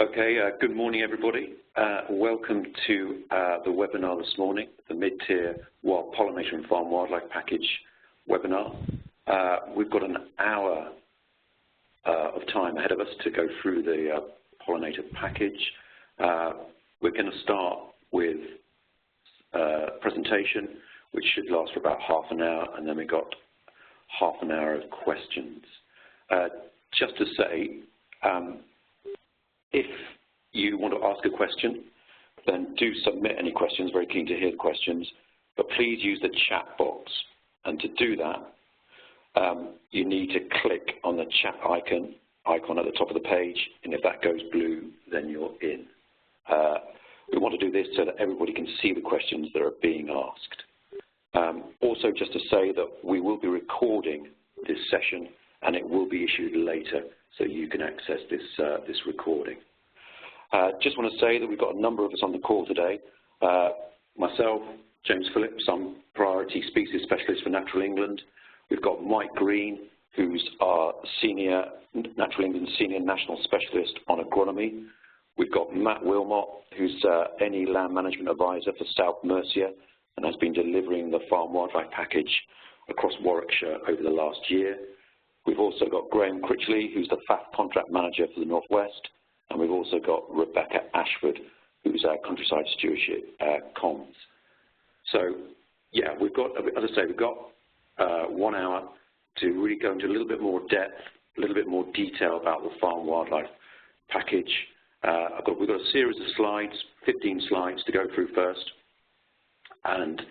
Okay, good morning everybody. Welcome to the webinar this morning, the Midtier Wild Pollinator and Farm Wildlife Package webinar. We've got an hour of time ahead of us to go through the pollinator package. We're going to start with a presentation which should last for about half an hour, and then we've got half an hour of questions. Just to say, if you want to ask a question, then do submit any questions. Very keen to hear the questions, but please use the chat box. And to do that, you need to click on the chat icon at the top of the page, and if that goes blue, then you're in. We want to do this so that everybody can see the questions that are being asked. Also, just to say that we will be recording this session, and it will be issued later, so you can access this recording. Just want to say that we've got a number of us on the call today. Myself, James Phillips, I'm Priority Species Specialist for Natural England. We've got Mike Green, who's our Natural England Senior National Specialist on Agronomy. We've got Matt Wilmot, who's NE Land Management Advisor for South Mercia and has been delivering the Farm Wildlife Package across Warwickshire over the last year. We've also got Graham Critchley, who's the FAF Contract Manager for the Northwest, and we've also got Rebecca Ashford, who's our Countryside Stewardship comms. So, yeah, we've got, as I say, we've got 1 hour to really go into a little bit more depth, a little bit more detail about the Farm Wildlife Package. We've got a series of slides, 15 slides to go through first, and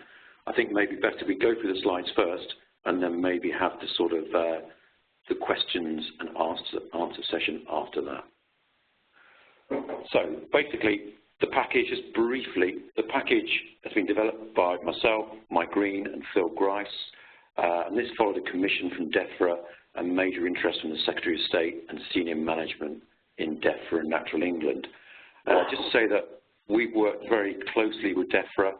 I think maybe best if we go through the slides first, and then maybe have the sort of the questions and answer session after that. So basically, the package, just briefly, the package has been developed by myself, Mike Green and Phil Grice, and this followed a commission from DEFRA and major interest from the Secretary of State and senior management in DEFRA and Natural England. Just to say that we've worked very closely with DEFRA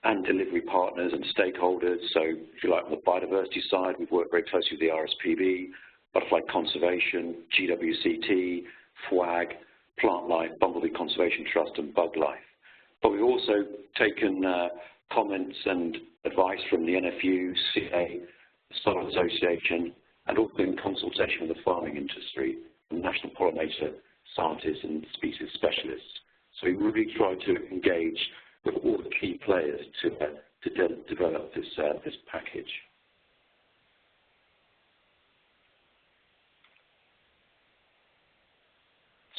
and delivery partners and stakeholders. So if you like, on the biodiversity side, we've worked very closely with the RSPB, Butterfly Conservation, GWCT, FWAG, Plant Life, Bumblebee Conservation Trust and Bug Life. But we've also taken comments and advice from the NFU, CA, the Soil Association, and also in consultation with the farming industry, the National Pollinator Scientists and Species Specialists. So we really try to engage with all the key players to develop this package.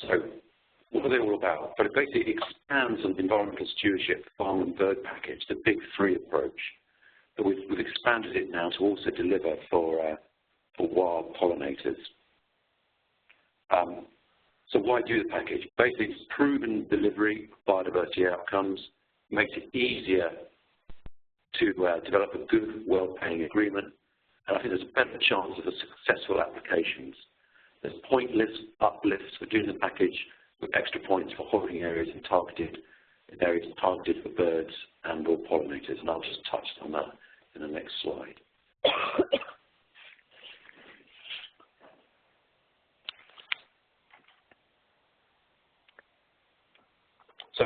So what are they all about? But it basically expands on the environmental stewardship farm and bird package, the big three approach. But we've expanded it now to also deliver for wild pollinators. So why do the package? Basically, it's proven delivery of biodiversity outcomes, makes it easier to develop a good, well-paying agreement, and I think there's a better chance of successful applications. There's pointless uplifts for doing the package with extra points for holding areas and areas targeted for birds and or pollinators, and I'll just touch on that in the next slide. So,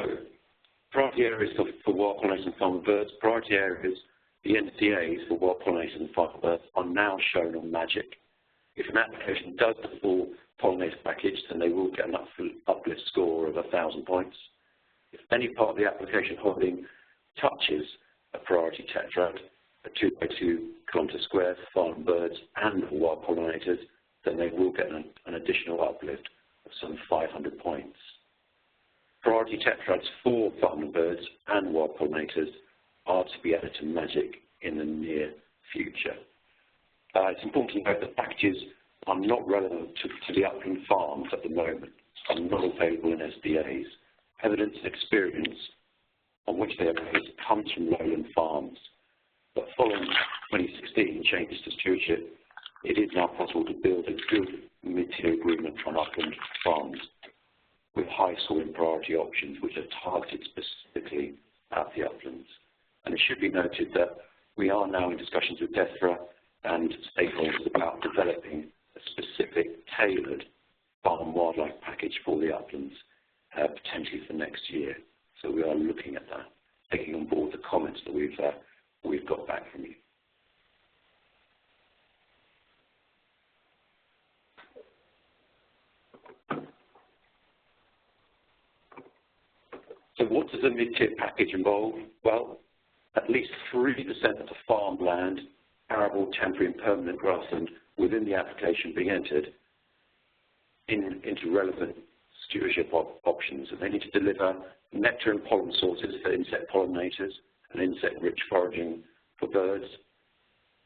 priority areas for wild pollinators and farm birds, priority areas, the NCAs for wild pollinators and farm birds are now shown on Magic. If an application does the full pollinator package, then they will get an uplift score of 1,000 points. If any part of the application holding touches a priority tetrad, a 2 by 2 kilometre square for farm birds and wild pollinators, then they will get an additional uplift of some 500 points. Priority tetrads for farm birds and wild pollinators are to be added to Magic in the near future. It's important to note that packages are not relevant to the upland farms at the moment and not available in SDAs. Evidence and experience on which they are based comes from lowland farms. But following 2016 changes to stewardship, it is now possible to build a good mid-tier agreement on upland farms with high soil priority options which are targeted specifically at the uplands. And it should be noted that we are now in discussions with DEFRA and stakeholders about developing a specific tailored farm wildlife package for the uplands potentially for next year. So we are looking at that, taking on board the comments that we've got back from you. So what does a mid-tier package involve? Well, at least 3% of the farmland, arable, temporary and permanent grassland within the application being entered into relevant stewardship options. And they need to deliver nectar and pollen sources for insect pollinators and insect-rich foraging for birds,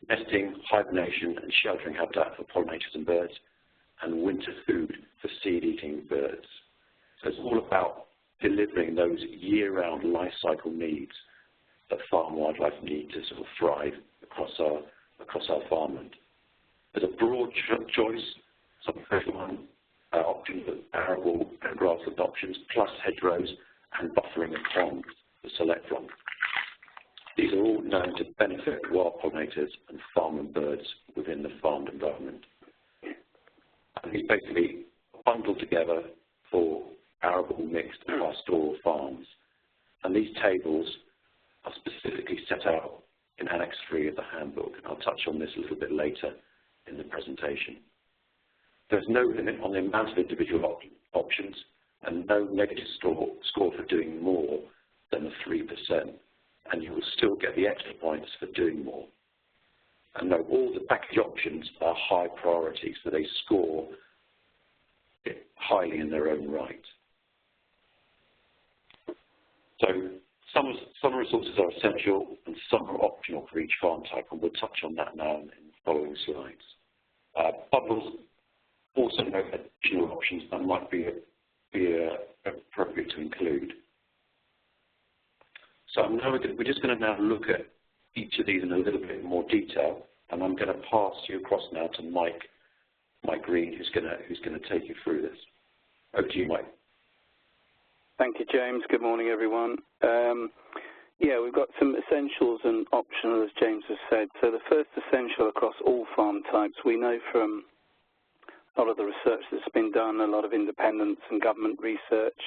nesting, hibernation and sheltering habitat for pollinators and birds, and winter food for seed-eating birds. So it's all about delivering those year-round life cycle needs that farm wildlife need to sort of thrive across our farmland. There's a broad choice, some 31 options of arable and grassland options, plus hedgerows and buffering of ponds to select from. These are all known to benefit wild pollinators and farmland birds within the farmed environment. And these basically bundled together for arable, mixed and pastoral farms. And these tables are specifically set out in Annex 3 of the handbook, and I'll touch on this a little bit later in the presentation. There's no limit on the amount of individual options and no negative score for doing more than the 3%, and you will still get the extra points for doing more. And note, all the package options are high priority, so they score highly in their own right. So some resources are essential and some are optional for each farm type, and we'll touch on that now in the following slides. Bundles also note additional options that might be appropriate to include. So we're just going to now look at each of these in a little bit more detail, and I'm going to pass you across now to Mike Green, who's going to take you through this. Over to you, Mike. Thank you, James. Good morning, everyone. Yeah, we've got some essentials and optional, as James has said. So the first essential across all farm types, we know from a lot of the research that's been done, a lot of independence and government research,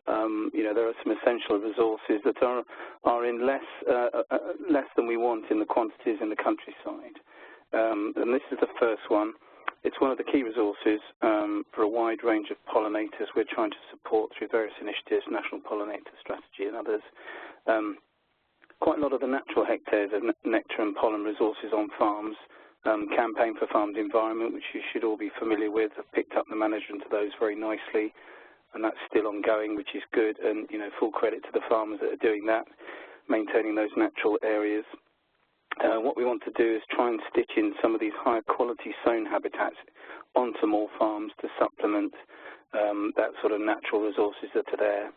you know, there are some essential resources that are in less than we want in the quantities in the countryside. And this is the first one. It's one of the key resources for a wide range of pollinators we're trying to support through various initiatives, National Pollinator Strategy and others. Quite a lot of the natural hectares of nectar and pollen resources on farms, Campaign for Farmed Environment, which you should all be familiar with, have picked up the management of those very nicely, and that's still ongoing, which is good, and you know, full credit to the farmers that are doing that, maintaining those natural areas. What we want to do is try and stitch in some of these higher quality sown habitats onto more farms to supplement that sort of natural resources that are there.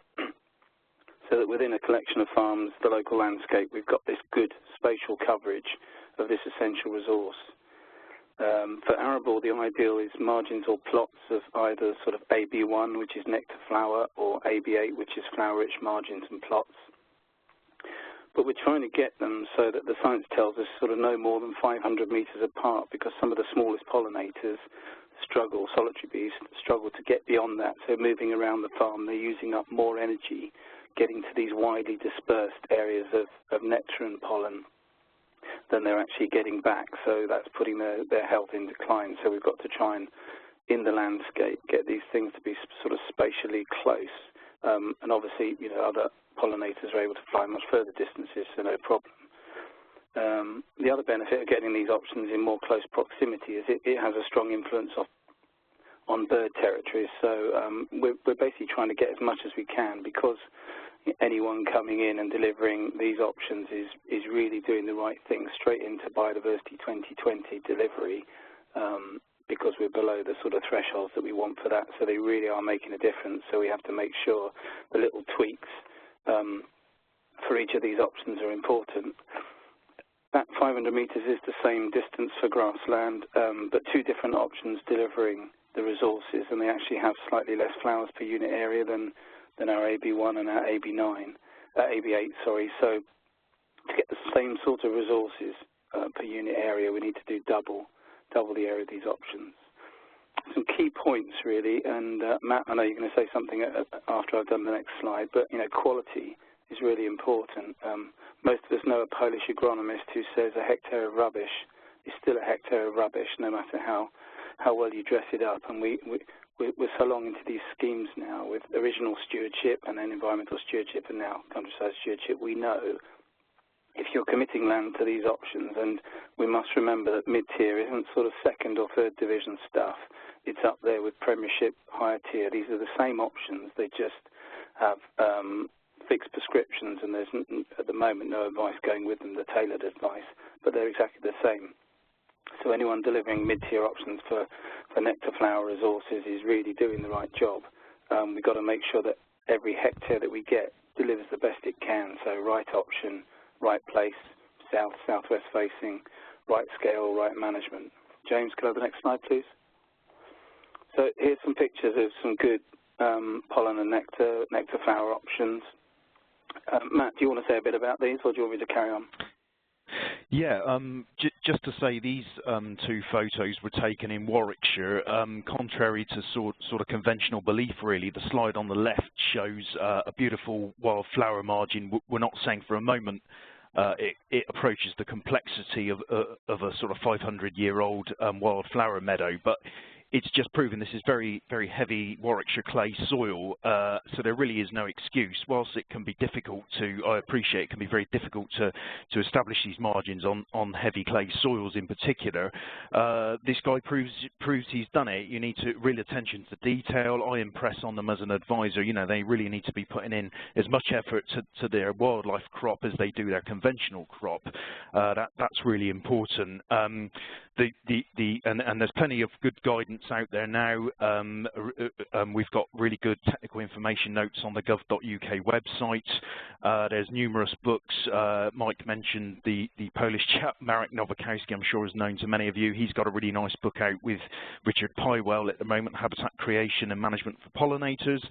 So that within a collection of farms, the local landscape, we've got this good spatial coverage of this essential resource. For arable, the ideal is margins or plots of either sort of AB1, which is nectar flower, or AB8, which is flower-rich margins and plots. But we're trying to get them so that the science tells us sort of no more than 500 metres apart, because some of the smallest pollinators struggle, solitary bees struggle to get beyond that. So moving around the farm, they're using up more energy getting to these widely dispersed areas of nectar and pollen than they're actually getting back. So that's putting their health in decline. So we've got to try and, in the landscape, get these things to be sort of spatially close. And obviously, you know, other pollinators are able to fly much further distances, so no problem. The other benefit of getting these options in more close proximity is it has a strong influence on bird territories. So we're basically trying to get as much as we can, because anyone coming in and delivering these options is really doing the right thing straight into Biodiversity 2020 delivery, because we're below the sort of thresholds that we want for that. So they really are making a difference. So we have to make sure the little tweaks for each of these options are important. That 500 metres is the same distance for grassland, but two different options delivering the resources, and they actually have slightly less flowers per unit area than our AB1 and our AB8, sorry. So to get the same sort of resources per unit area, we need to do double the area of these options. some key points, really, and Matt, I know you're going to say something after I've done the next slide, but, quality is really important. Most of us know a Polish agronomist who says a hectare of rubbish is still a hectare of rubbish, no matter how well you dress it up, and we're so long into these schemes now with original stewardship and then environmental stewardship and now countryside stewardship. We know if you're committing land to these options, and we must remember that mid-tier isn't sort of second or third division stuff. It's up there with premiership, higher tier. These are the same options. They just have fixed prescriptions, and there's at the moment no advice going with them, the tailored advice, but they're exactly the same. So anyone delivering mid-tier options for nectar flower resources is really doing the right job. We've got to make sure that every hectare that we get delivers the best it can. So right option, right place, south, southwest facing, right scale, right management. James, can I have the next slide, please? So here's some pictures of some good pollen and nectar flower options. Matt, do you want to say a bit about these, or do you want me to carry on? Yeah, just to say these two photos were taken in Warwickshire, contrary to sort of conventional belief, really. The slide on the left shows a beautiful wildflower margin. We're not saying for a moment it approaches the complexity of a sort of 500-year-old wildflower meadow, but it's just proven this is very, very heavy Warwickshire clay soil, so there really is no excuse. Whilst it can be difficult I appreciate it can be very difficult to establish these margins on heavy clay soils in particular. This guy proves he's done it. You need to real attention to detail. I impress on them as an advisor. They really need to be putting in as much effort to their wildlife crop as they do their conventional crop. That's really important. And there's plenty of good guidance out there now. We've got really good technical information notes on the gov.uk website. There's numerous books. Mike mentioned the Polish chap, Marek Nowakowski, I'm sure is known to many of you. He's got a really nice book out with Richard Pywell at the moment, Habitat Creation and Management for Pollinators,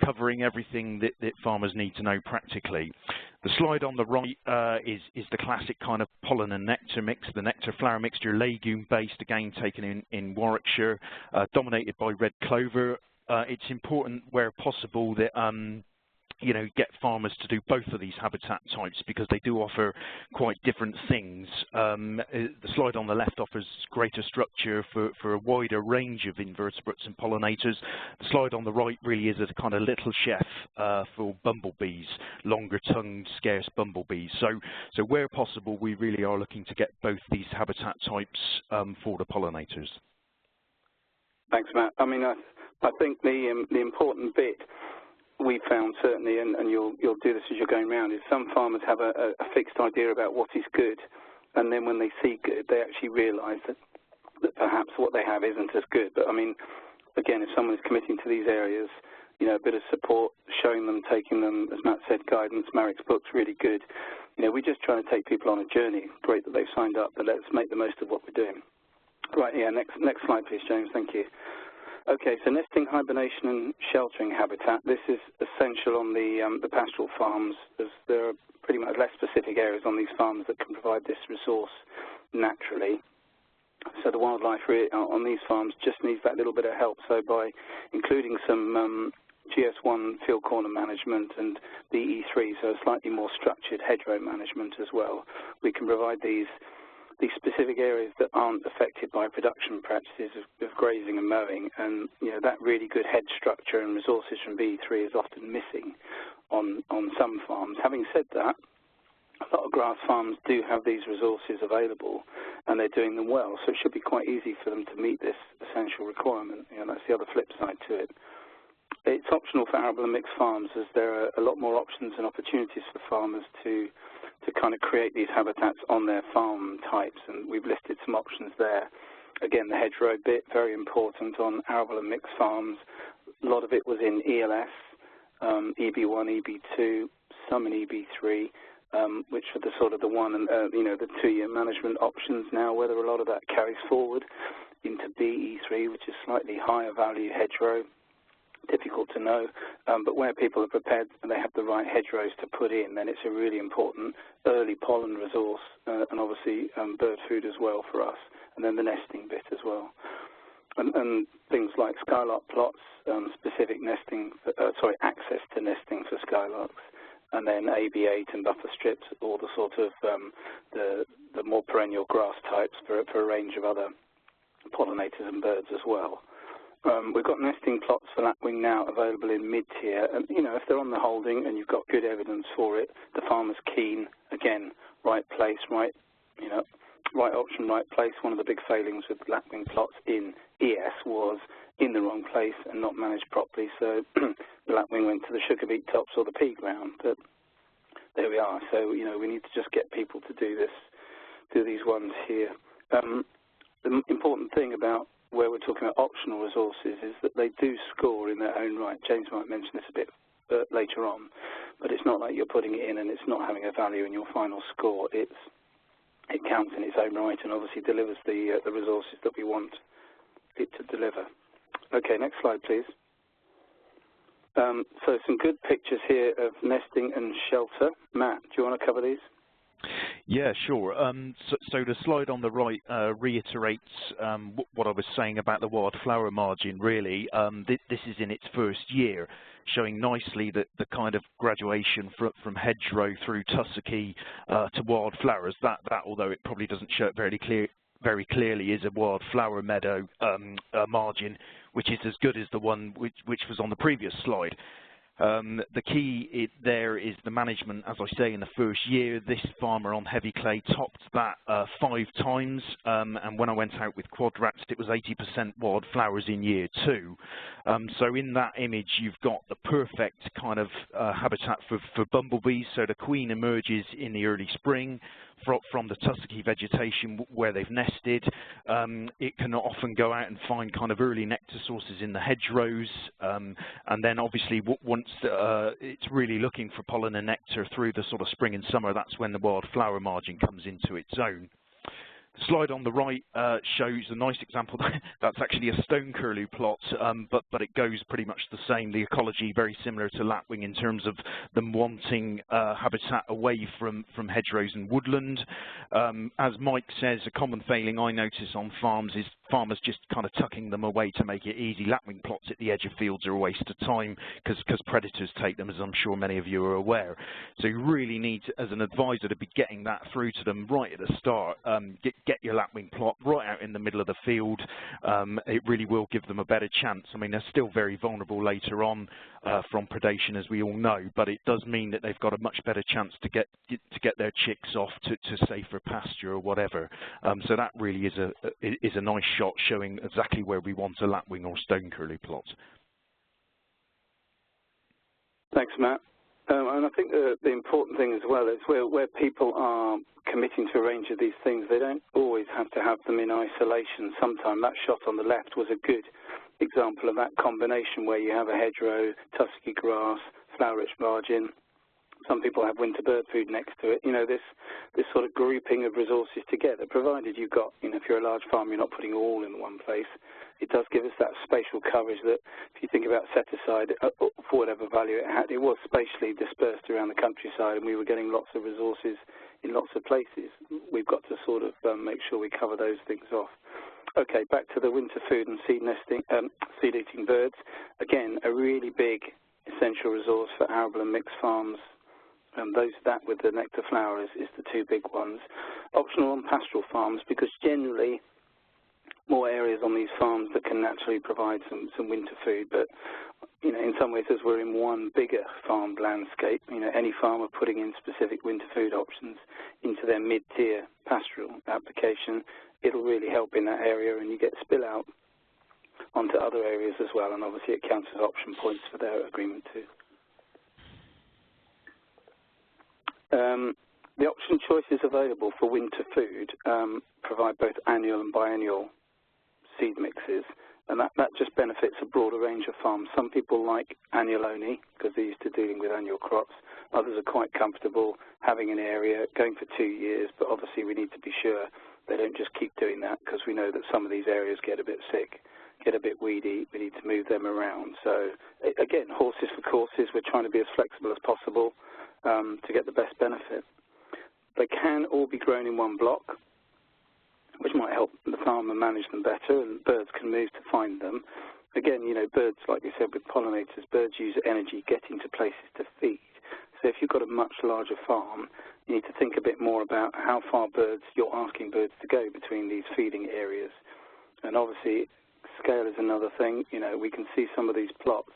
covering everything that farmers need to know practically. The slide on the right is the classic kind of pollen and nectar mix, the nectar flower mixture, legume-based, again taken in Warwickshire, dominated by red clover. It's important where possible that get farmers to do both of these habitat types because they do offer quite different things. The slide on the left offers greater structure for a wider range of invertebrates and pollinators. The slide on the right really is a kind of little chef for bumblebees, longer-tongued, scarce bumblebees. So where possible, we really are looking to get both these habitat types for the pollinators. Thanks, Matt. I mean, I think the important bit we found certainly, and you'll do this as you're going around, is some farmers have a fixed idea about what is good, and then when they see good, they actually realise that perhaps what they have isn't as good. But I mean, again, if someone is committing to these areas, a bit of support, showing them, taking them, as Matt said, guidance. Marek's book's really good. We're just trying to take people on a journey. Great that they've signed up, but let's make the most of what we're doing. Right, yeah, next slide, please, James. Thank you. Okay, so nesting, hibernation, and sheltering habitat. This is essential on the pastoral farms, as there are pretty much less specific areas on these farms that can provide this resource naturally. So the wildlife on these farms just needs that little bit of help. So by including some GS1 field corner management and BE3, so slightly more structured hedgerow management as well, we can provide these specific areas that aren't affected by production practices of grazing and mowing, and that really good hedge structure and resources from BE3 is often missing on some farms. Having said that, a lot of grass farms do have these resources available, and they're doing them well, so it should be quite easy for them to meet this essential requirement. That's the other flip side to it. It's optional for arable and mixed farms, as there are a lot more options and opportunities for farmers to kind of create these habitats on their farm types, and we've listed some options there. Again, the hedgerow bit, very important on arable and mixed farms. A lot of it was in ELS, EB1, EB2, some in EB3, which are the sort of the 1 and the 2-year management options now. Whether a lot of that carries forward into BE3, which is slightly higher value hedgerow, difficult to know, but where people are prepared and they have the right hedgerows to put in, then it's a really important early pollen resource, and obviously bird food as well for us, and then the nesting bit as well. and things like skylark plots, specific nesting, access to nesting for skylarks, and then AB8 and buffer strips, all the sort of the more perennial grass types for a range of other pollinators and birds as well. We've got nesting plots for lapwing now available in mid-tier, and if they're on the holding and you've got good evidence for it, the farmer's keen. Again, right place, right option, right place. One of the big failings with lapwing plots in ES was in the wrong place and not managed properly, so the lapwing went to the sugar beet tops or the pea ground. But there we are. So we need to just get people to do these ones here. The important thing about where we're talking about optional resources is that they do score in their own right. James might mention this a bit later on, but it's not like you're putting it in and it's not having a value in your final score. It counts in its own right and obviously delivers the resources that we want it to deliver. Okay, next slide, please. So some good pictures here of nesting and shelter. Matt, do you want to cover these? Yeah, sure. So the slide on the right reiterates what I was saying about the wildflower margin, really. This is in its first year, showing nicely that the kind of graduation from hedgerow through tussocky to wildflowers, that although it probably doesn't show it very clearly, is a wildflower meadow margin, which is as good as the one which was on the previous slide. The key there is the management, as I say, in the first year. This farmer on heavy clay topped that 5 times, and when I went out with quadrats, it was 80% wildflowers in year 2. So in that image, you've got the perfect kind of habitat for bumblebees. So the queen emerges in the early spring from the tussocky vegetation where they've nested. It can often go out and find kind of early nectar sources in the hedgerows, and then obviously once it's really looking for pollen and nectar through the sort of spring and summer, that's when the wildflower margin comes into its own. The slide on the right shows a nice example. That's actually a stone curlew plot, but it goes pretty much the same. The ecology very similar to lapwing in terms of them wanting habitat away from hedgerows and woodland. As Mike says, a common failing I notice on farms is farmers just kind of tucking them away to make it easy. Lapwing plots at the edge of fields are a waste of time because predators take them, as I'm sure many of you are aware. So you really need, as an advisor, to be getting that through to them right at the start. Get your lapwing plot right out in the middle of the field. It really will give them a better chance. I mean, they're still very vulnerable later on from predation, as we all know, but it does mean that they've got a much better chance to get their chicks off to safer pasture or whatever. So that really is a nice shot showing exactly where we want a lapwing or stone curlew plot. Thanks, Matt. And I think the important thing as well is where people are committing to a range of these things, they don't always have to have them in isolation. Sometimes that shot on the left was a good example of that combination where you have a hedgerow, tussocky grass, flower-rich margin. Some people have winter bird food next to it. This sort of grouping of resources together, provided you've got, if you're a large farm, you're not putting all in one place. It does give us that spatial coverage that, if you think about set-aside, for whatever value it had, it was spatially dispersed around the countryside, and we were getting lots of resources in lots of places. We've got to sort of make sure we cover those things off. Okay, back to the winter food and seed-eating birds. Again, a really big essential resource for arable and mixed farms. That with the nectar flowers is the 2 big ones. Optional on pastoral farms, because generally more areas on these farms that can naturally provide some winter food. But in some ways, as we're in one bigger farmed landscape, any farmer putting in specific winter food options into their mid-tier pastoral application, it'll really help in that area, and you get spill out onto other areas as well. And obviously, it counts as option points for their agreement too. The option choices available for winter food provide both annual and biennial seed mixes, and that just benefits a broader range of farms. Some people like annual only because they're used to dealing with annual crops. Others are quite comfortable having an area going for 2 years, but obviously we need to be sure they don't just keep doing that, because we know that some of these areas get a bit sick, get a bit weedy. We need to move them around. So again, horses for courses. We're trying to be as flexible as possible to get the best benefit. They can all be grown in one block. which might help the farmer manage them better, and birds can move to find them. Again, you know, birds, like we said with pollinators, birds use energy getting to places to feed. So if you've got a much larger farm, you need to think a bit more about how far you're asking birds to go between these feeding areas. And obviously, scale is another thing. You know, we can see some of these plots.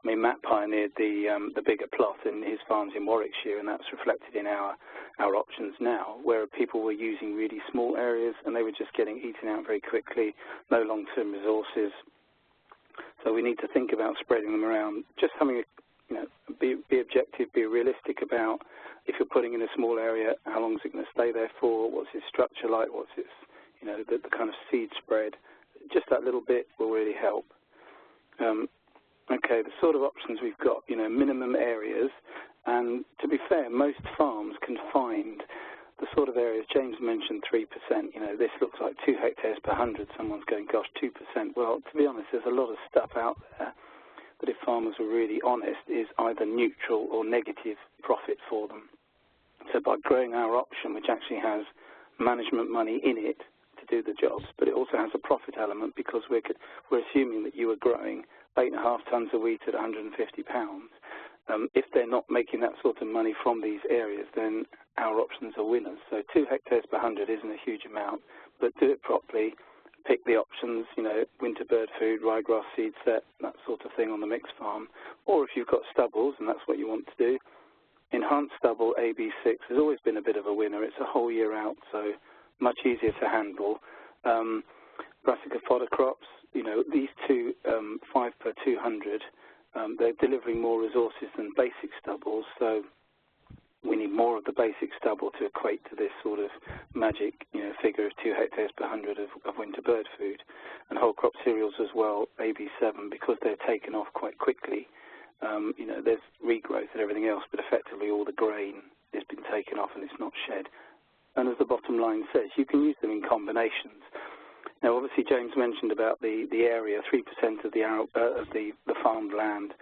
I mean, Matt pioneered the bigger plot in his farms in Warwickshire, and that's reflected in our options now, where people were using really small areas and they were just getting eaten out very quickly, no long-term resources. So we need to think about spreading them around, just having be objective, be realistic about if you're putting in a small area, how long is it going to stay there for, what's its structure like, what's its, you know, the kind of seed spread. Just that little bit will really help. Okay, the sort of options we've got, you know, minimum areas, and to be fair, most farms can find the sort of areas. James mentioned 3%, you know, this looks like 2 hectares per 100, someone's going, gosh, 2%. Well, to be honest, there's a lot of stuff out there that if farmers were really honest is either neutral or negative profit for them. So by growing our option, which actually has management money in it to do the jobs, but it also has a profit element because we're assuming that you are growing 8.5 tonnes of wheat at £150. If they're not making that sort of money from these areas, then our options are winners. So 2 hectares per 100 isn't a huge amount, but do it properly. Pick the options, you know, winter bird food, ryegrass seed set, that sort of thing on the mixed farm. Or if you've got stubbles and that's what you want to do, enhanced stubble AB6 has always been a bit of a winner. It's a whole year out, so much easier to handle. Brassica fodder crops, you know, these two 5 per 200, they're delivering more resources than basic stubbles, so we need more of the basic stubble to equate to this sort of magic, you know, figure of 2 hectares per 100 of winter bird food. And whole crop cereals as well, AB7, because they're taken off quite quickly. You know, there's regrowth and everything else, but effectively all the grain has been taken off and it's not shed. And as the bottom line says, you can use them in combinations. Now, obviously, James mentioned about the area, 3% of the farmed land.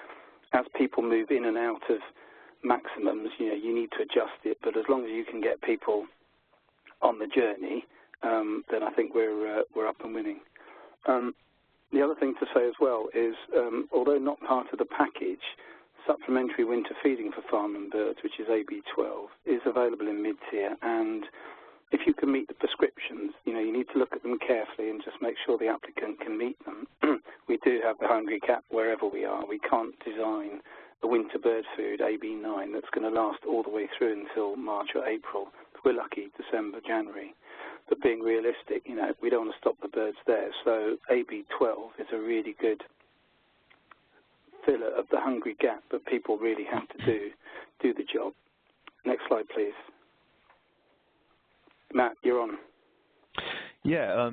As people move in and out of maximums, you know, you need to adjust it. But as long as you can get people on the journey, then I think we're up and winning. The other thing to say as well is, although not part of the package, supplementary winter feeding for farm and birds, which is AB12, is available in mid-tier, and if you can meet the prescriptions, you know, you need to look at them carefully and just make sure the applicant can meet them. We do have the hungry cap wherever we are. We can't design a winter bird food, AB9, that's going to last all the way through until March or April. If we're lucky, December, January. But being realistic, you know, we don't want to stop the birds there. So AB12 is a really good filler of the hungry gap, but people really have to do the job. Next slide, please. Matt, you're on. Yeah,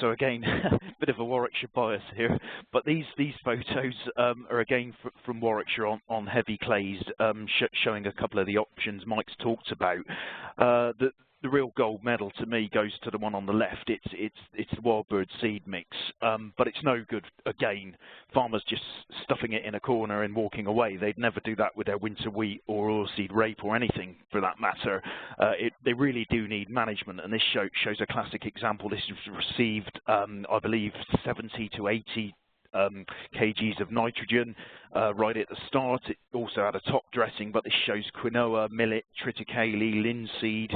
so again, a bit of a Warwickshire bias here, but these photos are again from Warwickshire on heavy clays, showing a couple of the options Mike's talked about. The real gold medal to me goes to the one on the left. It's the wild bird seed mix, but it's no good. Again, farmers just stuffing it in a corner and walking away. They'd never do that with their winter wheat or oilseed rape or anything for that matter. They really do need management, and this shows a classic example. This was received, I believe, 70 to 80 kgs of nitrogen right at the start. It also had a top dressing, but this shows quinoa, millet, triticale, linseed,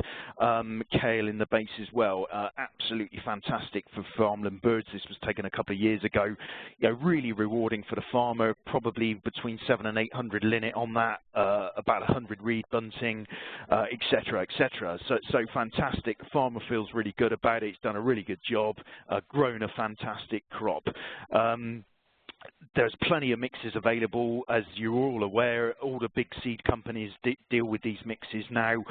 kale in the base as well. Absolutely fantastic for farmland birds. This was taken a couple of years ago. You know, really rewarding for the farmer. Probably between 700 and 800 linnet on that, about 100 reed bunting, etc., etc. So fantastic. The farmer feels really good about it. It's done a really good job. Grown a fantastic crop. There's plenty of mixes available, as you're all aware. All the big seed companies deal with these mixes now.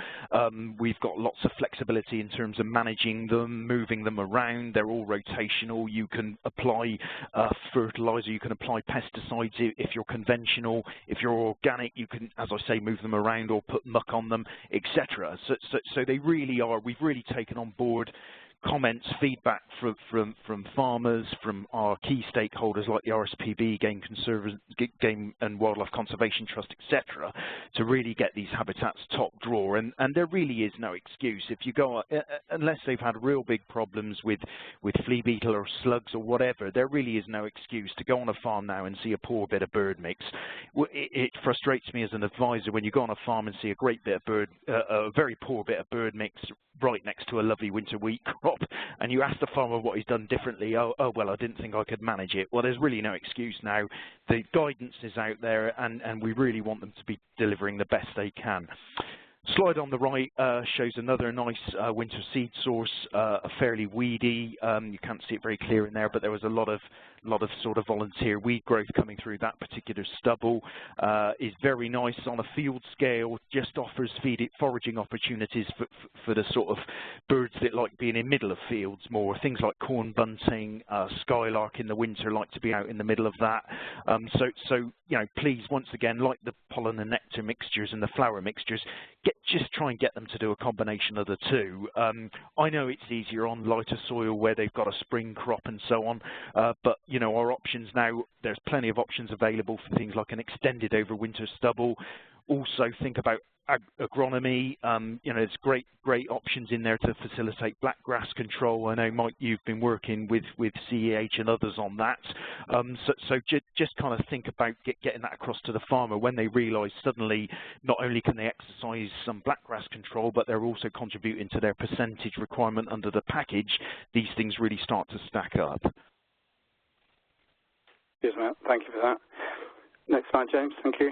We've got lots of flexibility in terms of managing them, moving them around. They're all rotational. You can apply fertilizer, you can apply pesticides if you're conventional. If you're organic, you can, as I say, move them around or put muck on them, etc. So they really are, we've really taken on board comments, feedback from farmers, from our key stakeholders like the RSPB, Game and Wildlife Conservation Trust, etc., to really get these habitats top drawer. And there really is no excuse. If you go, unless they've had real big problems with flea beetle or slugs or whatever, there really is no excuse to go on a farm now and see a poor bit of bird mix. It frustrates me as an advisor when you go on a farm and see a great bit of a very poor bit of bird mix right next to a lovely winter wheat crop, and you ask the farmer what he's done differently. Oh well, I didn't think I could manage it. Well, there's really no excuse now. The guidance is out there, and we really want them to be delivering the best they can. Slide on the right shows another nice winter seed source, fairly weedy. You can't see it very clear in there, but there was a lot of sort of volunteer weed growth coming through that particular stubble. Is very nice on a field scale, just offers foraging opportunities for the sort of birds that like being in middle of fields more. Things like corn bunting, skylark in the winter like to be out in the middle of that. So you know, please, once again, like the pollen and nectar mixtures and the flower mixtures, just try and get them to do a combination of the two. I know it's easier on lighter soil where they've got a spring crop and so on, but you know, our options now, there's plenty of options available for things like an extended overwinter stubble. Also think about agronomy. You know, there's great options in there to facilitate blackgrass control. I know, Mike, you've been working with CEH and others on that. So just kind of think about getting that across to the farmer when they realise suddenly not only can they exercise some blackgrass control, but they're also contributing to their percentage requirement under the package. These things really start to stack up. Yes, Matt. Thank you for that. Next slide, James. Thank you.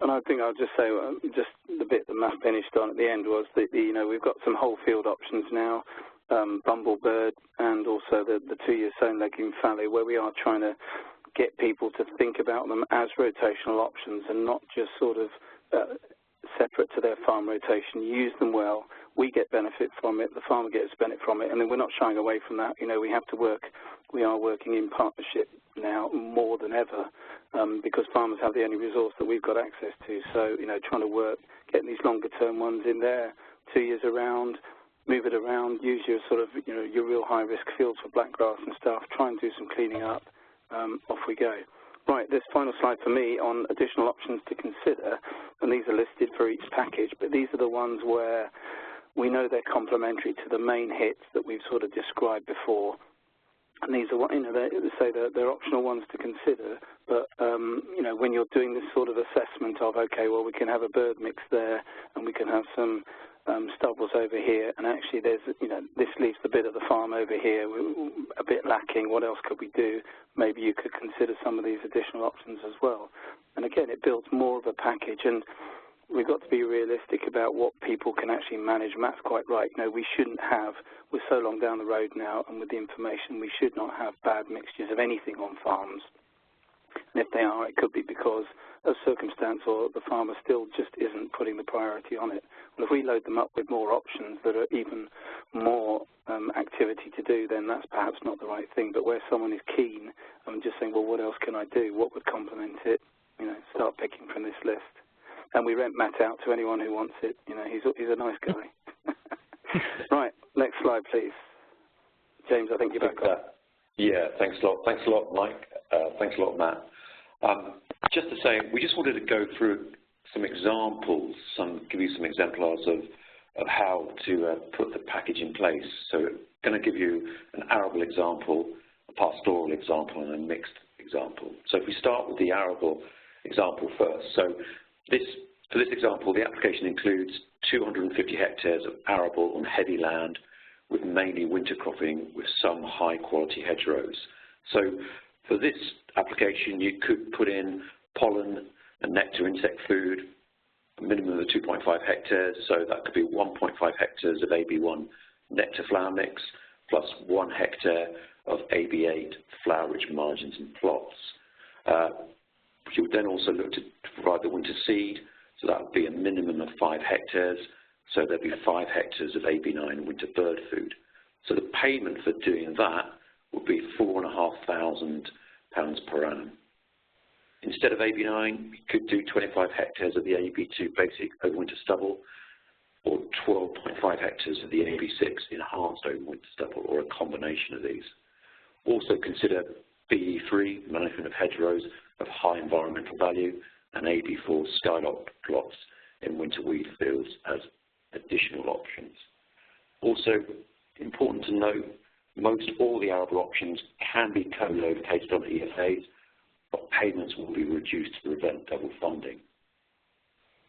And I think I'll just say, just the bit that Matt finished on at the end was that, you know, we've got some whole field options now, bumblebird, and also the 2-year sown legume fallow, where we are trying to get people to think about them as rotational options and not just sort of separate to their farm rotation. Use them well. We get benefit from it. The farmer gets benefit from it. And then we're not shying away from that. You know, we have to work. We are working in partnership now more than ever because farmers have the only resource that we've got access to. So, you know, trying to work, getting these longer-term ones in there, 2 years around, move it around, use your sort of, you know, your real high-risk fields for blackgrass and stuff, try and do some cleaning up, off we go. Right, this final slide for me on additional options to consider, and these are listed for each package, but these are the ones where we know they're complementary to the main hits that we've sort of described before. And these are, you know, they're optional ones to consider, but, you know, when you're doing this sort of assessment of, okay, well, we can have a bird mix there, and we can have some stubbles over here, and actually there's, you know, this leaves the bit of the farm over here a bit lacking. What else could we do? Maybe you could consider some of these additional options as well. And again, it builds more of a package, and we've got to be realistic about what people can actually manage. Matt's quite right. You know, we shouldn't have, we're so long down the road now, and with the information, we should not have bad mixtures of anything on farms. And if they are, it could be because of circumstance or the farmer still just isn't putting the priority on it. Well, if we load them up with more options that are even more activity to do, then that's perhaps not the right thing. But where someone is keen and just saying, well, what else can I do? What would complement it? You know, start picking from this list. And we rent Matt out to anyone who wants it. You know, he's a nice guy. Right, next slide, please. James, I think you're back on. Yeah, thanks a lot. Thanks a lot, Mike. Thanks a lot, Matt. Just to say, we just wanted to go through some examples, give you some exemplars of how to put the package in place. So I'm going to give you an arable example, a pastoral example, and a mixed example. So if we start with the arable example first. So for this example, the application includes 250 hectares of arable on heady land with mainly winter cropping with some high-quality hedgerows. So for this application, you could put in pollen and nectar insect food, a minimum of 2.5 hectares, so that could be 1.5 hectares of AB1 nectar flower mix, plus 1 hectare of AB8 flower-rich margins and plots. You would then also look to provide the winter seed, so that would be a minimum of 5 hectares, so there'd be 5 hectares of AB9 winter bird food. So the payment for doing that would be £4,500 per annum. Instead of AB9, you could do 25 hectares of the AB2 basic overwinter stubble, or 12.5 hectares of the AB6 enhanced open winter stubble, or a combination of these. Also consider BE3, management of hedgerows of high environmental value, and AB4 skylark plots in winter wheat fields as additional options. Also important to note, most all the arable options can be co-located on EFAs, but payments will be reduced to prevent double funding.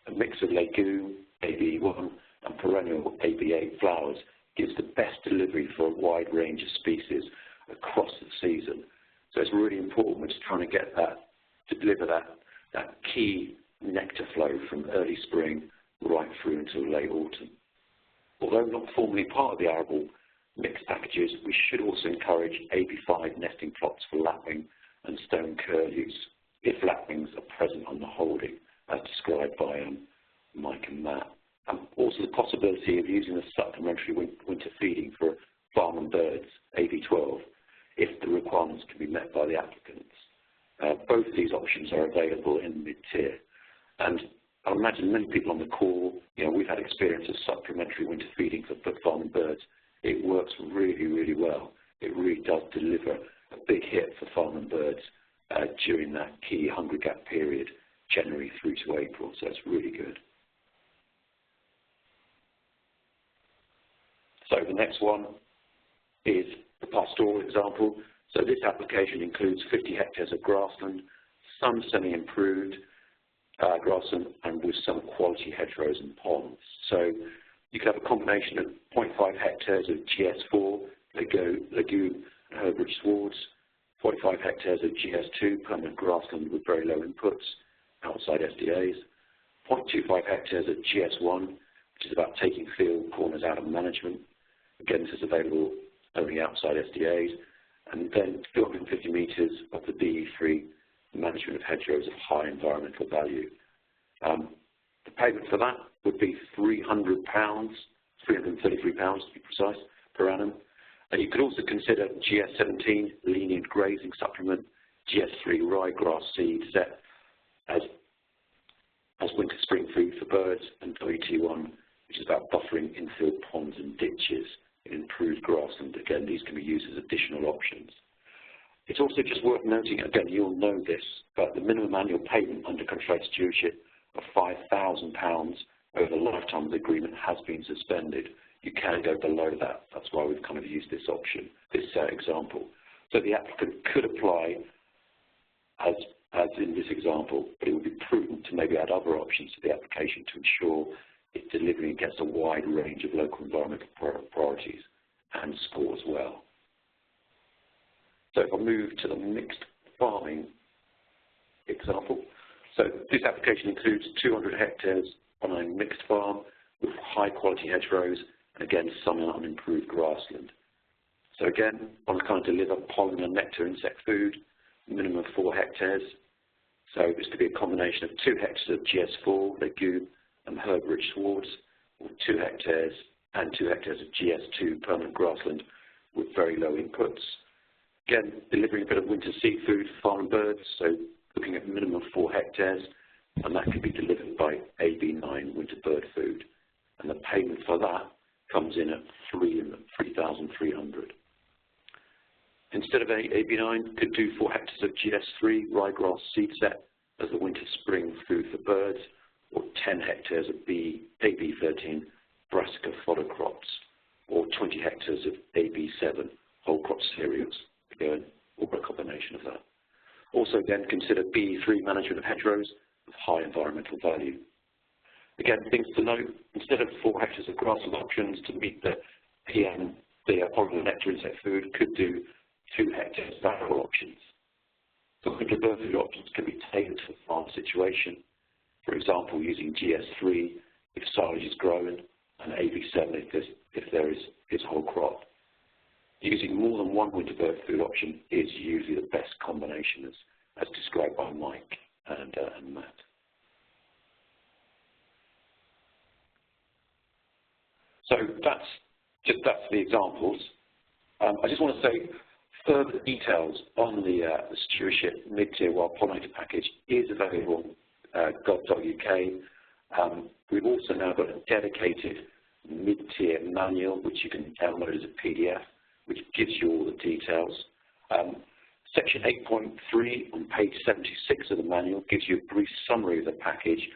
A mix of legume, AB1, and perennial AB8 flowers gives the best delivery for a wide range of species across the season. So it's really important we're just trying to get that, to deliver that key nectar flow from early spring right through until late autumn. Although not formally part of the arable mixed packages, we should also encourage AB5 nesting plots for lapwing and stone curlews if lapwings are present on the holding, as described by Mike and Matt. Also the possibility of using the supplementary winter feeding for farm and birds, AB12, if the requirements can be met by the applicants. Both of these options are available in mid-tier. And I imagine many people on the call, we've had experience of supplementary winter feeding for farm and birds. It works really, really well. It really does deliver a big hit for farm and birds during that key hungry gap period, January through to April, so it's really good. So the next one is the Pastall example. So this application includes 50 hectares of grassland, some semi-improved grassland, and with some quality hedgerows and ponds. So you could have a combination of 0.5 hectares of GS4, legume and herbage swards, 45 hectares of GS2, permanent grassland with very low inputs, outside SDAs, 0.25 hectares of GS1, which is about taking field corners out of management. Again, this is available only outside SDAs, and then 250 metres of the BE3, management of hedgerows of high environmental value. The payment for that would be £300, £333 to be precise, per annum. And you could also consider GS17, lenient grazing supplement, GS3 ryegrass seed set as winter spring food for birds, and WT1, which is about buffering infield ponds and ditches in improved grassland. Again, these can be used as additional options. It's also just worth noting, again, you'll know this, but the minimum annual payment under Countryside Stewardship of £5,000 over the lifetime of the agreement has been suspended. You can go below that. That's why we've kind of used this option, this example. So the applicant could apply as in this example, but it would be prudent to maybe add other options to the application to ensure it's delivering against a wide range of local environmental priorities and score as well. So if I move to the mixed farming example, so this application includes 200 hectares on a mixed farm with high quality hedgerows and again some unimproved grassland. So again, I want to kind of deliver pollen and nectar insect food, minimum of 4 hectares. So this could be a combination of 2 hectares of GS4, legume and herb-rich swards, or 2 hectares and 2 hectares of GS2 permanent grassland with very low inputs. Again, delivering a bit of winter seafood for farm and birds, so looking at minimum of 4 hectares, and that can be delivered by AB9 winter bird food. And the payment for that comes in at $3,300. Instead of AB9, could do 4 hectares of GS3 ryegrass seed set as the winter spring food for birds, or 10 hectares of AB13 brassica fodder crops, or 20 hectares of AB7 whole crop cereals, again, or a combination of that. Also again, consider BE3 management of hedgerows of high environmental value. Again, things to note, instead of 4 hectares of grassland options to meet the PM, the pollen and nectar insect food, could do 2 hectares of arable options. So winter bird food options can be tailored to the farm situation. For example, using GS3 if silage is growing, and AB7 if there is whole crop. Using more than one winter bird food option is usually the best combination, as described by Mike and Matt. So that's the examples. I just want to say further details on the stewardship mid-tier wild pollinator package is available at gov.uk. We've also now got a dedicated Midtier manual, which you can download as a PDF, which gives you all the details. Section 8.3 on page 76 of the manual gives you a brief summary of the package,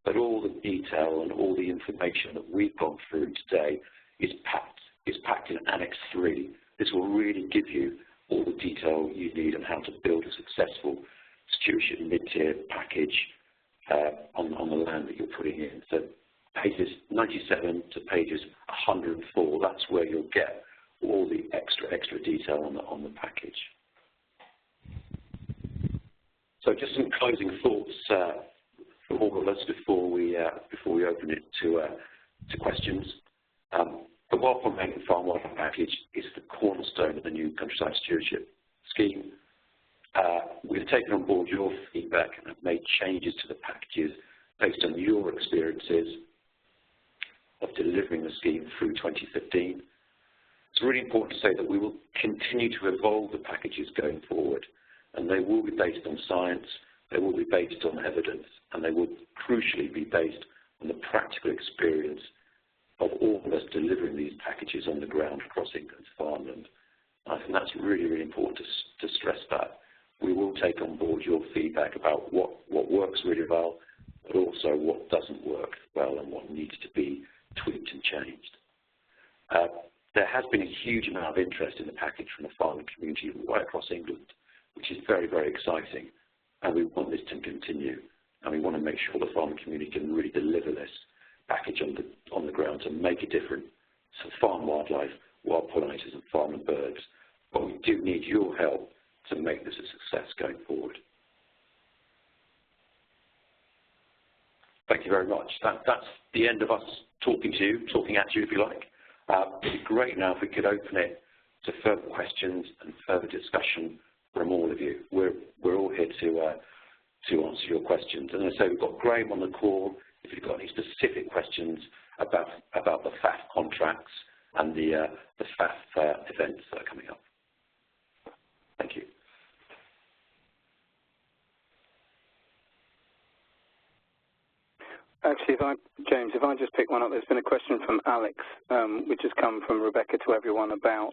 but all the detail and all the information that we've gone through today is packed in Annex 3. This will really give you all the detail you need on how to build a successful stewardship mid-tier package on the land that you're putting in. So pages 97 to pages 104, that's where you'll get all the extra detail on the package. So just some closing thoughts from all of us before we open it to questions. The Wild Pollinator Farm Wildlife Package is the cornerstone of the new Countryside Stewardship scheme. We've taken on board your feedback and have made changes to the packages based on your experiences of delivering the scheme through 2015. It's really important to say that we will continue to evolve the packages going forward, and they will be based on science, they will be based on evidence, and they will crucially be based on the practical experience of all of us delivering these packages on the ground across England's farmland. I think that's really, really important to stress that. We will take on board your feedback about what works really well, but also what doesn't work well and what needs to be tweaked and changed. There has been a huge amount of interest in the package from the farming community right across England, which is very, very exciting, and we want this to continue, and we want to make sure the farming community can really deliver this package on the ground to make a difference to farm wildlife, wild pollinators and farm and birds. But we do need your help to make this a success going forward. Thank you very much. That's the end of us talking at you if you like. It'd be great now if we could open it to further questions and further discussion from all of you. We're all here to answer your questions. And as I say, we've got Graham on the call if you've got any specific questions about the FAF contracts and the FAF events that are coming up. Thank you. Actually, James, if I just pick one up, there's been a question from Alex, which has come from Rebecca to everyone about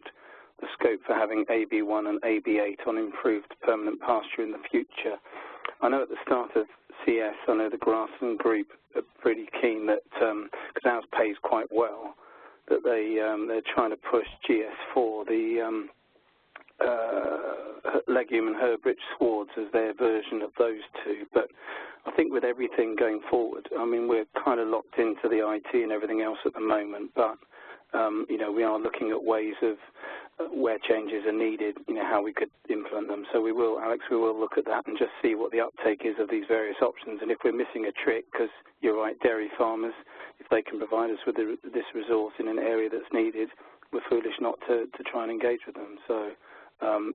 the scope for having AB1 and AB8 on improved permanent pasture in the future. I know at the start of CS, I know the grassland group are pretty keen that, because ours pays quite well, that they're trying to push GS4, the legume and herb-rich swards, as their version of those two. But I think with everything going forward, I mean, we're kind of locked into the IT and everything else at the moment, but you know, we are looking at ways of where changes are needed, you know, how we could implement them. So we will, Alex, we will look at that and just see what the uptake is of these various options. And if we're missing a trick, because you're right, dairy farmers, if they can provide us with this resource in an area that's needed, we're foolish not to try and engage with them. So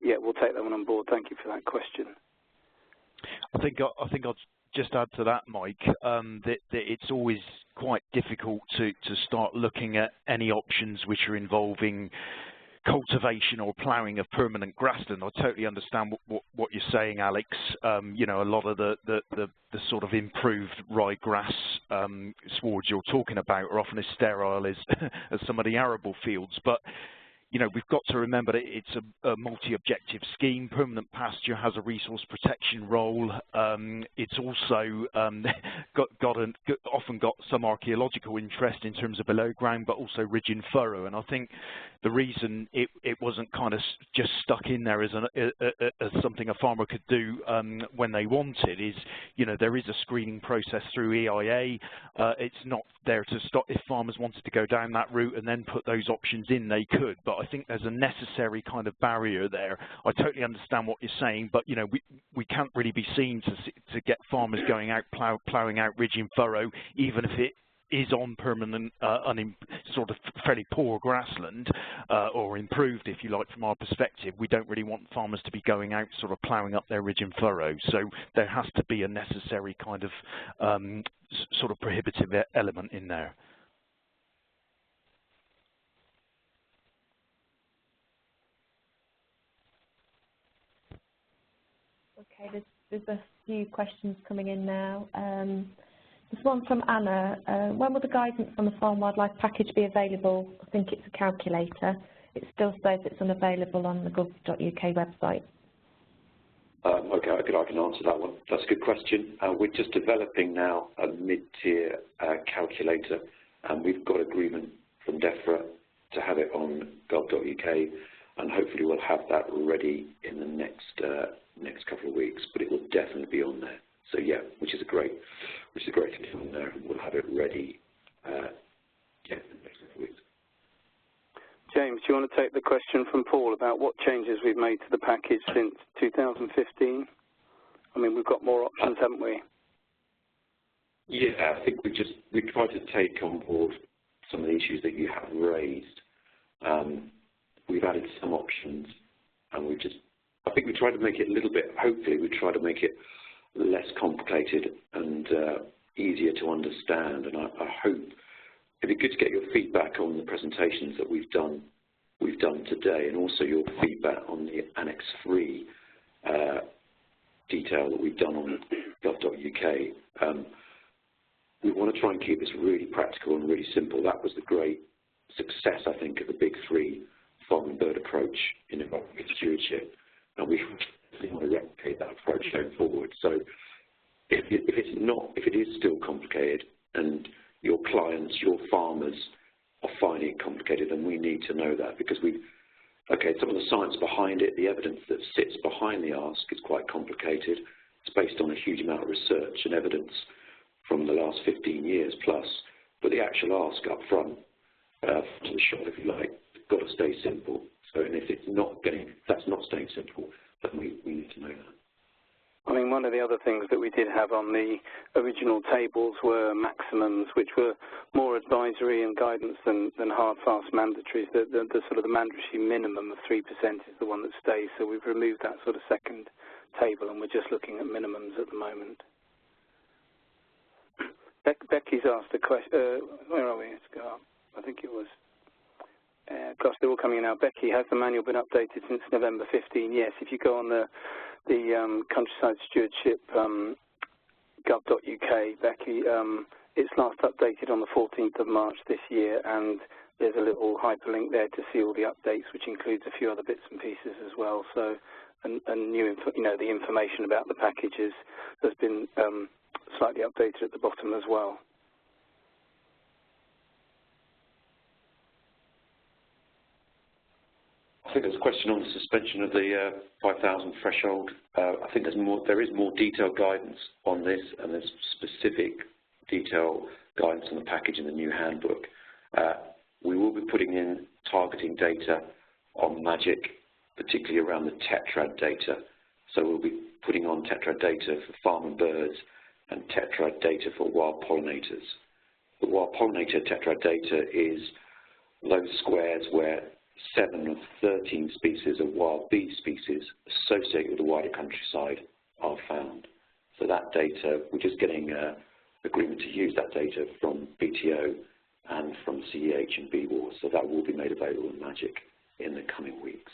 yeah, we'll take that one on board. Thank you for that question. I think I'll just add to that, Mike, that it's always quite difficult to start looking at any options which are involving cultivation or ploughing of permanent grassland. I totally understand what you're saying, Alex. You know, a lot of the sort of improved ryegrass swards you're talking about are often as sterile as some of the arable fields. But you know, we've got to remember that it's a multi-objective scheme. Permanent pasture has a resource protection role. It's also often got some archaeological interest in terms of below ground, but also ridge and furrow. And I think the reason it wasn't kind of just stuck in there as something a farmer could do when they wanted is, you know, there is a screening process through EIA. It's not there to stop. If farmers wanted to go down that route and then put those options in, they could. But I think there's a necessary kind of barrier there. I totally understand what you're saying, but you know, we can't really be seen to get farmers going out ploughing out ridge and furrow, even if it is on permanent, sort of fairly poor grassland, or improved, if you like, from our perspective. We don't really want farmers to be going out sort of ploughing up their ridge and furrow. So there has to be a necessary kind of sort of prohibitive element in there. Okay, there's a few questions coming in now. There's one from Anna. When will the guidance on the farm wildlife package be available? I think it's a calculator. It still says it's unavailable on the gov.uk website. Okay, I can answer that one. That's a good question. We're just developing now a mid-tier calculator, and we've got agreement from DEFRA to have it on gov.uk, and hopefully we'll have that ready in the next couple of weeks. But it will definitely be on there. So yeah, which is a great thing on there, and we'll have it ready in the next couple of weeks. James, do you want to take the question from Paul about what changes we've made to the package since 2015? I mean, we've got more options, haven't we? Yeah, I think we tried to take on board some of the issues that you have raised. We've added some options, and I think we tried to make it a little bit, hopefully we tried to make it less complicated and easier to understand, and I hope it'd be good to get your feedback on the presentations that we've done today, and also your feedback on the Annex 3 detail that we've done on gov.uk. We want to try and keep this really practical and really simple. That was the great success, I think, of the big three farm and bird approach in environmental stewardship, and we want to replicate that approach going forward. So if it is still complicated and your clients, your farmers are finding it complicated, then we need to know that, because some of the science behind it, the evidence that sits behind the ask is quite complicated. It's based on a huge amount of research and evidence from the last 15 years plus, but the actual ask up front, to the shop, if you like, has got to stay simple. So, and if that's not staying simple, then we need to know that. I mean, one of the other things that we did have on the original tables were maximums, which were more advisory and guidance than hard, fast mandatories. The sort of the mandatory minimum of 3% is the one that stays. So we've removed that sort of second table, and we're just looking at minimums at the moment. Becky's asked a question. Where are we? Let's go up. I think it was. Gosh, they're all coming in now. Becky, has the manual been updated since November 15? Yes. If you go on the Countryside Stewardship gov.uk, Becky, it's last updated on the 14th of March this year, and there's a little hyperlink there to see all the updates, which includes a few other bits and pieces as well. So, and new, the information about the packages has been slightly updated at the bottom as well. I think there's a question on the suspension of the 5,000 threshold. I think there is more detailed guidance on this, and there's specific detailed guidance on the package in the new handbook. We will be putting in targeting data on Magic, particularly around the tetrad data. So we'll be putting on tetrad data for farm and birds and tetrad data for wild pollinators. The wild pollinator tetrad data is those squares where 7 of 13 species of wild bee species associated with the wider countryside are found. So that data, we're just getting agreement to use that data from BTO and from CEH and BWAR, so that will be made available in Magic in the coming weeks.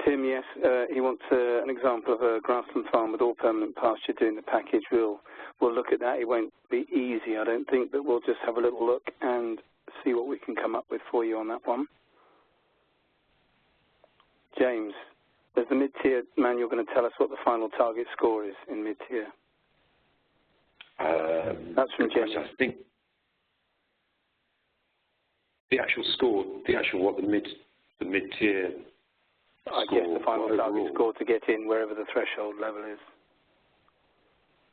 Tim, yes, he wants an example of a grassland farm with all permanent pasture doing the package. We'll look at that. It won't be easy, I don't think, but we'll just have a little look and see what we can come up with for you on that one. James, is the mid-tier manual going to tell us what the final target score is in mid-tier? That's from James. I think the actual score, the mid-tier I guess the final target score to get in wherever the threshold level is.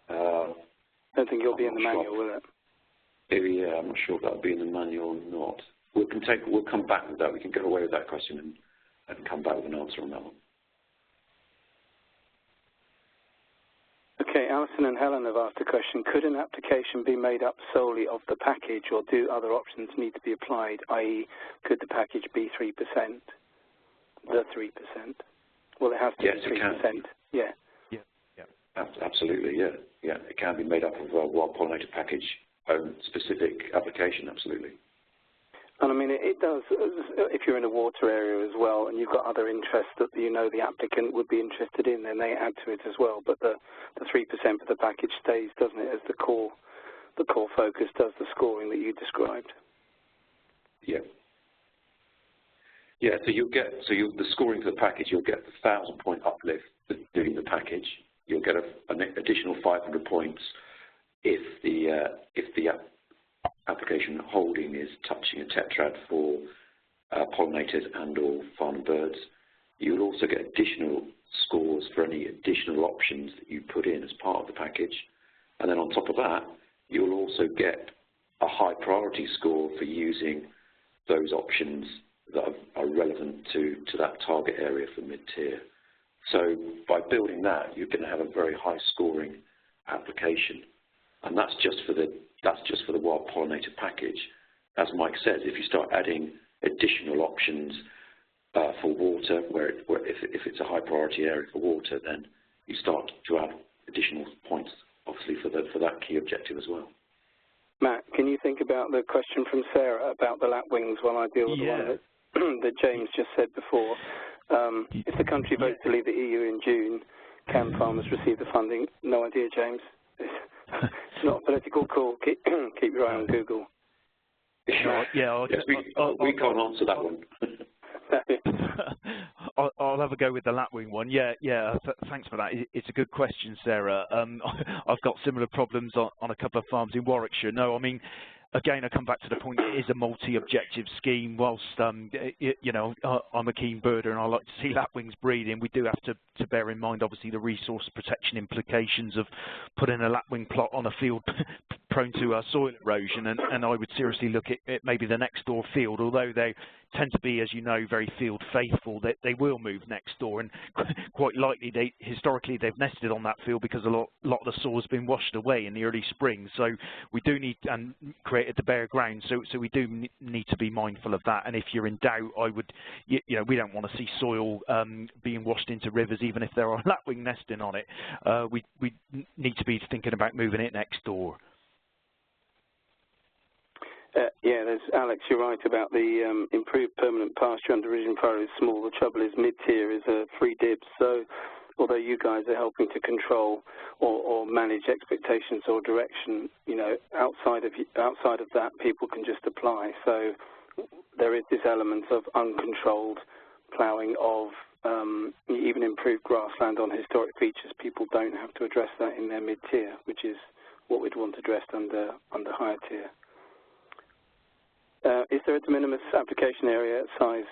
I don't think it'll be in the manual, will it? Yeah, I'm not sure if that'll be in the manual or not. We'll come back with that. We can go away with that question and come back with an answer on that one. Okay, Alison and Helen have asked a question. Could an application be made up solely of the package, or do other options need to be applied, i.e. could the package be 3%? The 3%? Well, it has to be 3%. It can. Yeah. Absolutely, yeah. Yeah, it can be made up of a wild pollinator package specific application, absolutely. And I mean, it does, if you're in a water area as well and you've got other interests that you know the applicant would be interested in, then they add to it as well. But the 3% of the package stays, doesn't it, as the core focus does the scoring that you described. Yeah. Yeah, so the scoring for the package, you'll get the 1,000-point uplift for doing the package. You'll get an additional 500 points if the application holding is touching a tetrad for pollinators and/or farm birds. You'll also get additional scores for any additional options that you put in as part of the package. And then on top of that, you'll also get a high priority score for using those options that are relevant to that target area for mid-tier. So by building that, you're going to have a very high scoring application, and that's just for the wild pollinator package. As Mike says, if you start adding additional options for water, if it's a high priority area for water, then you start to add additional points, obviously, for that key objective as well. Matt, can you think about the question from Sarah about the lapwings while I deal with the one that James just said before? If the country votes to leave the EU in June, can farmers receive the funding? No idea, James. It's not a political call. Keep your eye on Google. We can't answer that one. I'll have a go with the lapwing one. Yeah. Thanks for that. It's a good question, Sarah. I've got similar problems on a couple of farms in Warwickshire. No, I mean, again, I come back to the point, it is a multi-objective scheme. Whilst, you know, I'm a keen birder and I like to see lapwings breeding, we do have to bear in mind, obviously, the resource protection implications of putting a lapwing plot on a field prone to soil erosion. And I would seriously look at maybe the next door field, although they tend to be, as you know, very field faithful, that they will move next door, and quite likely historically they've nested on that field because a lot of the soil has been washed away in the early spring. So we do need and created the bare ground. So we do need to be mindful of that. And if you're in doubt, I would, you know, we don't want to see soil being washed into rivers, even if there are lapwing nesting on it. We need to be thinking about moving it next door. Yeah, there's Alex. You're right about the improved permanent pasture under region priority is small. The trouble is mid-tier is a free dibs. So although you guys are helping to control or manage expectations or direction, you know, outside of that, people can just apply. So there is this element of uncontrolled ploughing of even improved grassland on historic features. People don't have to address that in their mid-tier, which is what we'd want addressed under higher tier. Is there a de minimis application area size?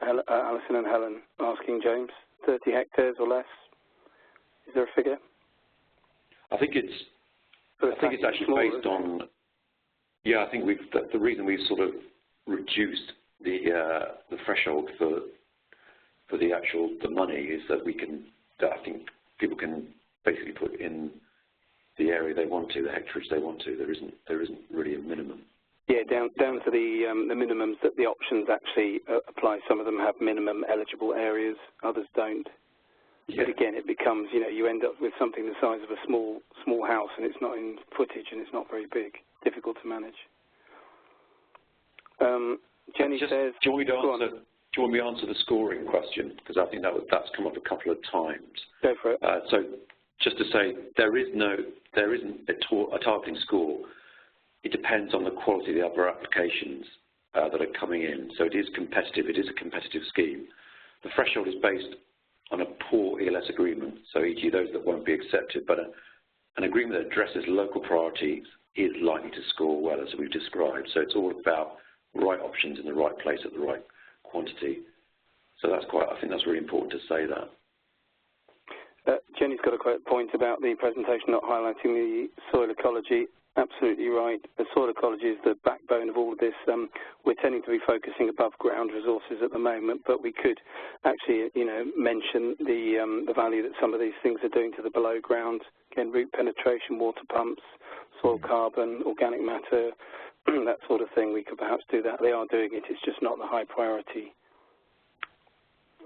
Alison and Helen asking James, 30 hectares or less? Is there a figure? I think it's actually based on. Yeah, I think the reason we've sort of reduced the threshold for the money is that I think people can basically put in the area they want to, the hectareage they want to. There isn't really a minimum. Yeah, down to the minimums that the options actually apply. Some of them have minimum eligible areas, others don't. Yeah. But again, it becomes, you know, you end up with something the size of a small house, and it's not in footage, and it's not very big. Difficult to manage. Jenny says. Do you want me to answer the scoring question? Because I think that's come up a couple of times. Go for it. So just to say, there isn't a targeting score. It depends on the quality of the other applications that are coming in. So it is competitive. It is a competitive scheme. The threshold is based on a poor ELS agreement, so e.g. those that won't be accepted. But an agreement that addresses local priorities is likely to score well, as we've described. So it's all about right options in the right place at the right quantity. So I think that's really important to say that. Jenny's got a point about the presentation not highlighting the soil ecology. Absolutely right. The soil ecology is the backbone of all of this. We're tending to be focusing above ground resources at the moment, but we could actually, you know, mention the value that some of these things are doing to the below ground. Again, root penetration, water pumps, soil carbon, organic matter, that sort of thing. We could perhaps do that. They are doing it. It's just not the high priority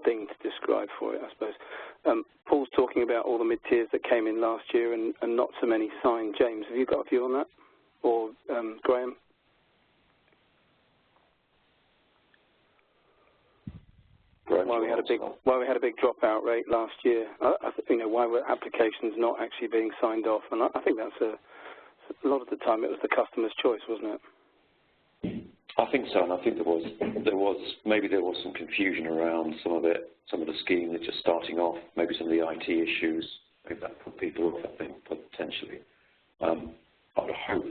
thing to describe for it, I suppose. Paul's talking about all the mid-tiers that came in last year and not so many signed. James, have you got a view on that? Or Graham? Why we had a big dropout rate last year. Why were applications not actually being signed off? And I think that's a lot of the time it was the customer's choice, wasn't it? I think so, and I think there was some confusion around some of the scheme that's just starting off. Maybe some of the IT issues. Maybe that put people off. I think potentially. I would hope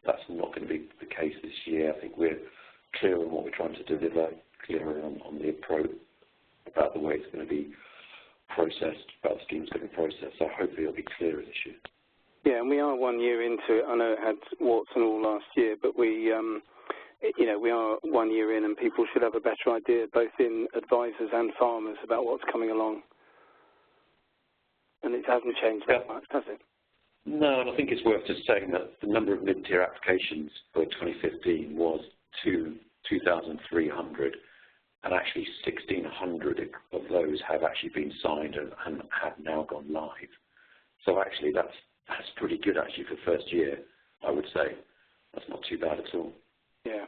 that's not going to be the case this year. I think we're clear on what we're trying to deliver, clearer on the approach about the way it's going to be processed, about the scheme's going to be processed. So hopefully it'll be clearer this year. Yeah, and we are 1 year into it. I know it had warts and all last year, but we are 1 year in, and people should have a better idea, both in advisors and farmers, about what's coming along. And it hasn't changed that much, has it? No, and I think it's worth just saying that the number of mid-tier applications for 2015 was 2,300, and actually 1,600 of those have actually been signed and have now gone live. So actually that's pretty good actually for the first year, I would say. That's not too bad at all. Yeah.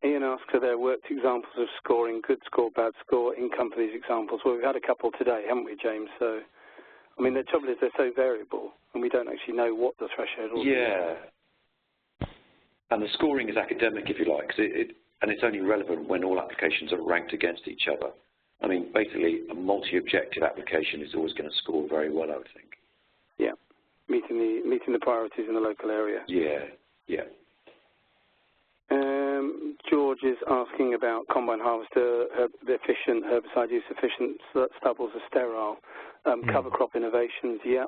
Ian asks, are there worked examples of scoring, good score, bad score, in companies examples? Well, we've had a couple today, haven't we, James? So, I mean, the trouble is they're so variable, and we don't actually know what the threshold is. Yeah. And the scoring is academic, if you like, and it's only relevant when all applications are ranked against each other. I mean, basically, a multi-objective application is always going to score very well, I would think. Yeah, meeting the priorities in the local area. Yeah, yeah. George is asking about combine harvester, the efficient herbicide use, efficient stubbles are sterile, cover crop innovations. Yeah,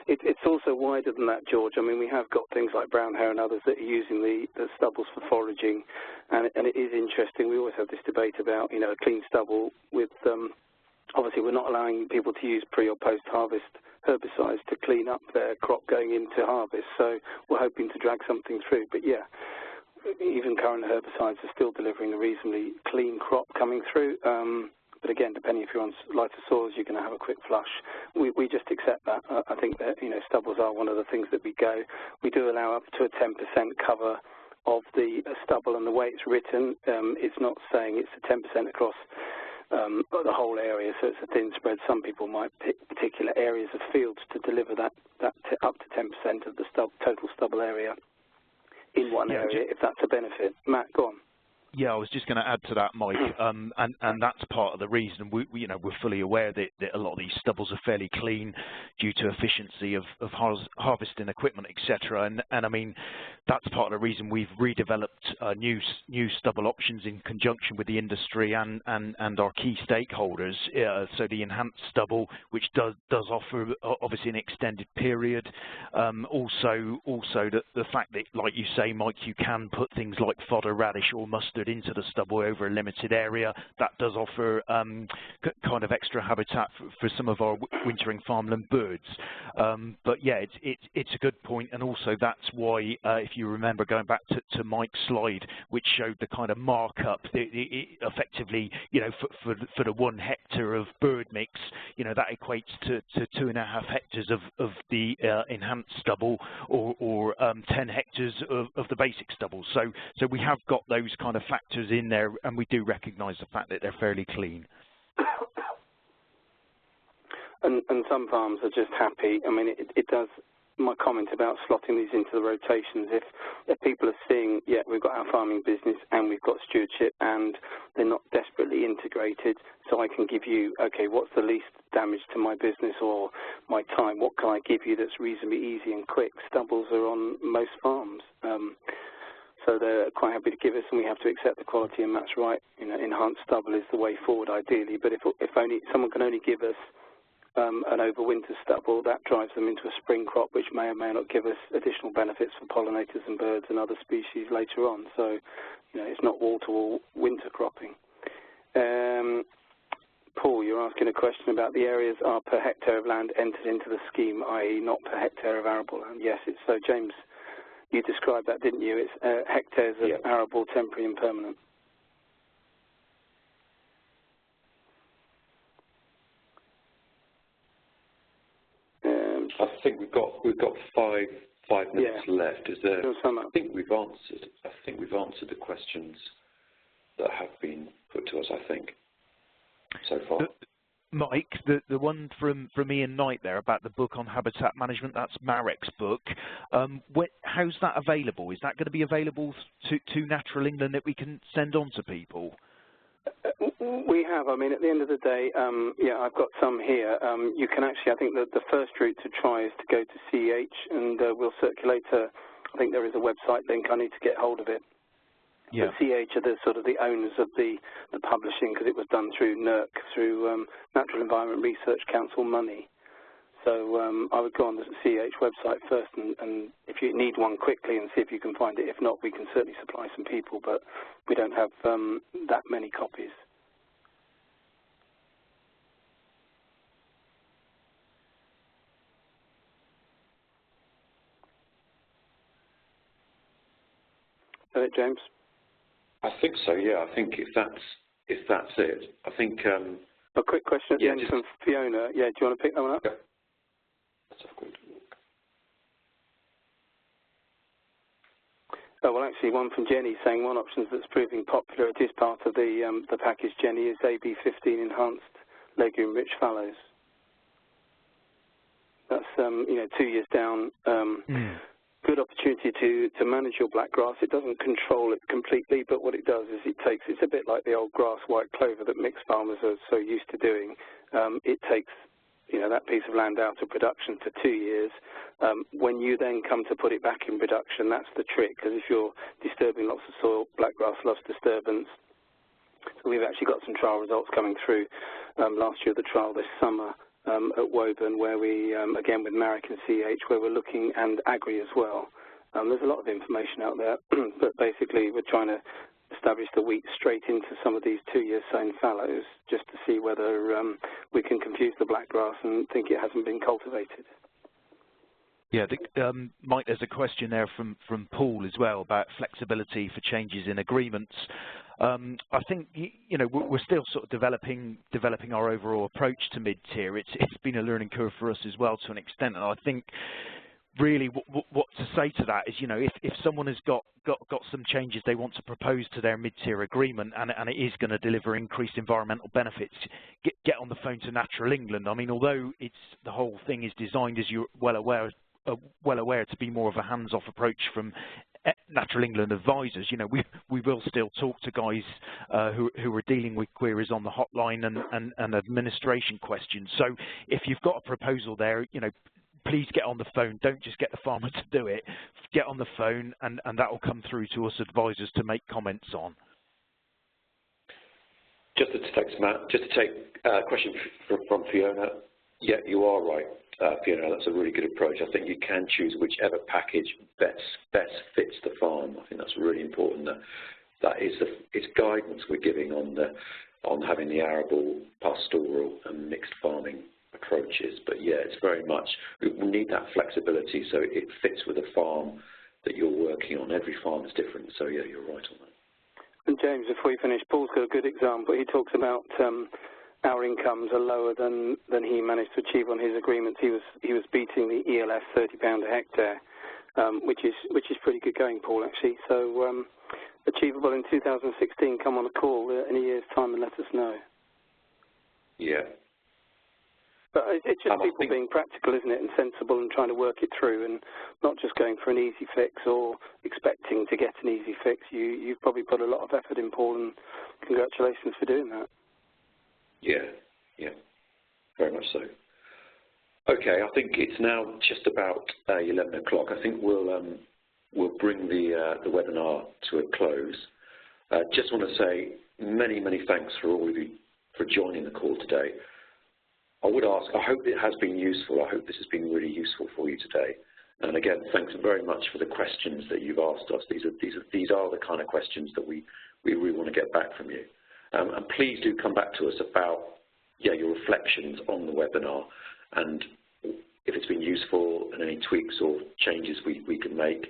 it's also wider than that, George. I mean, we have got things like brown hair and others that are using the stubbles for foraging, and it is interesting. We always have this debate about a clean stubble with obviously we're not allowing people to use pre or post harvest herbicides to clean up their crop going into harvest. So we're hoping to drag something through, but yeah. Even current herbicides are still delivering a reasonably clean crop coming through. But again, depending if you're on lighter soils, you're going to have a quick flush. We just accept that. I think that stubbles are one of the things that we go. We do allow up to a 10% cover of the stubble, and the way it's written, it's not saying it's a 10% across the whole area, so it's a thin spread. Some people might pick particular areas of fields to deliver that up to 10% of the total stubble area in one area, if that's a benefit. Matt, go on. Yeah, I was just going to add to that, Mike, and that's part of the reason we're fully aware that a lot of these stubbles are fairly clean due to efficiency of harvesting equipment, etc. And I mean, that's part of the reason we've redeveloped new stubble options in conjunction with the industry and our key stakeholders. So the enhanced stubble, which does offer obviously an extended period. Also the fact that, like you say, Mike, you can put things like fodder, radish, or mustard into the stubble over a limited area. That does offer kind of extra habitat for some of our wintering farmland birds. But yeah, it's a good point, and also that's why, if you remember going back to Mike's slide, which showed the kind of markup, effectively, for the 1 hectare of bird mix, that equates to 2.5 hectares of the enhanced stubble, or 10 hectares of the basic stubble. So we have got those kind of factors in there, and we do recognise the fact that they're fairly clean. And some farms are just happy. I mean, it does. My comment about slotting these into the rotations, if people are seeing, yeah, we've got our farming business and we've got stewardship, and they're not desperately integrated, so I can give you, okay, what's the least damage to my business or my time? What can I give you that's reasonably easy and quick? Stubbles are on most farms. So they're quite happy to give us, and we have to accept the quality, and that's right. Enhanced stubble is the way forward, ideally. But if only someone can only give us an overwinter stubble, that drives them into a spring crop, which may or may not give us additional benefits for pollinators and birds and other species later on. So, it's not wall-to-wall winter cropping. Paul, you're asking a question about the areas are per hectare of land entered into the scheme, i.e. not per hectare of arable land. Yes, it's so, James. You described that, didn't you? It's hectares of arable, temporary and permanent. I think we've got five minutes left. Is there? I think we've answered the questions that have been put to us, I think, so far. Mike, the one from Ian Knight there about the book on habitat management, that's Marek's book. How's that available? Is that going to be available to Natural England that we can send on to people? We have. I mean, at the end of the day, yeah, I've got some here. You can actually, I think that the first route to try is to go to CEH, and we'll circulate I think there is a website link. I need to get hold of it. Yeah. But CEH are the sort of the owners of the publishing, because it was done through NERC, through Natural Environment Research Council money. So I would go on the CEH website first, and if you need one quickly, and see if you can find it. If not, we can certainly supply some people, but we don't have that many copies. James? I think so. Yeah, I think if that's it, I think. A quick question at the end from Fiona. Yeah, do you want to pick that one up? Yeah. Let's have a quick look. Oh, well, actually, one from Jenny saying one option that's proving popular. It is part of the package. Jenny is AB15 enhanced legume-rich fallows. That's 2 years down. Good opportunity to manage your black grass. It doesn't control it completely, but what it does is it's a bit like the old grass white clover that mixed farmers are so used to doing. It takes that piece of land out of production for 2 years. When you then come to put it back in production, that's the trick, because if you're disturbing lots of soil, blackgrass loves disturbance. So we've actually got some trial results coming through last year, the trial this summer, at Woburn, where we, again with Marek and CH, where we're looking, and Agri as well. There's a lot of information out there, but basically we're trying to establish the wheat straight into some of these 2-year sown fallows, just to see whether we can confuse the blackgrass and think it hasn't been cultivated. Yeah, Mike, there's a question there from Paul as well about flexibility for changes in agreements. I think we're still sort of developing our overall approach to mid-tier. It's been a learning curve for us as well to an extent, and I think really what to say to that is if someone has got some changes they want to propose to their mid-tier agreement and it is going to deliver increased environmental benefits, get on the phone to Natural England. I mean, although the whole thing is designed, as you're well aware, to be more of a hands-off approach from Natural England advisors, we will still talk to guys who are dealing with queries on the hotline and administration questions. So if you've got a proposal there, please get on the phone. Don't just get the farmer to do it. Get on the phone, and that will come through to us advisors to make comments on. Just to take a question from Fiona. Yeah, you are right, Fiona. That's a really good approach. I think you can choose whichever package best fits the farm. I think that's really important. That is it's guidance we're giving on having the arable, pastoral, and mixed farming approaches. But yeah, it's very much we need that flexibility so it fits with the farm that you're working on. Every farm is different. So yeah, you're right on that. And James, before you finish, Paul's got a good example. He talks about our incomes are lower than he managed to achieve on his agreements. He was beating the ELF £30 a hectare, which is pretty good going, Paul, actually. So achievable in 2016. Come on a call in a year's time and let us know. Yeah. But it's just people being practical, isn't it, and sensible and trying to work it through and not just going for an easy fix or expecting to get an easy fix. You've probably put a lot of effort in, Paul, and congratulations for doing that. Yeah, very much so. Okay, I think it's now just about 11 o'clock. I think we'll bring the webinar to a close. Just want to say many thanks for all of you for joining the call today. I would ask, I hope it has been useful. I hope this has been really useful for you today. And again, thanks very much for the questions that you've asked us. These are the kind of questions that we really want to get back from you. And please do come back to us about your reflections on the webinar, and if it's been useful and any tweaks or changes we can make.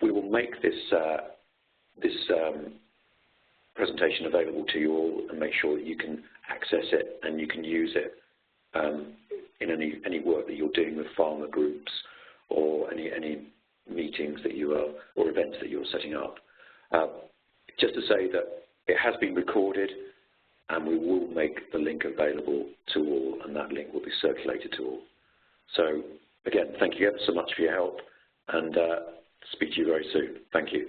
We will make this presentation available to you all and make sure that you can access it and you can use it in any work that you're doing with farmer groups or any meetings that you are or events that you're setting up. just to say that it has been recorded, and we will make the link available to all, and that link will be circulated to all. So, again, thank you ever so much for your help, and speak to you very soon. Thank you.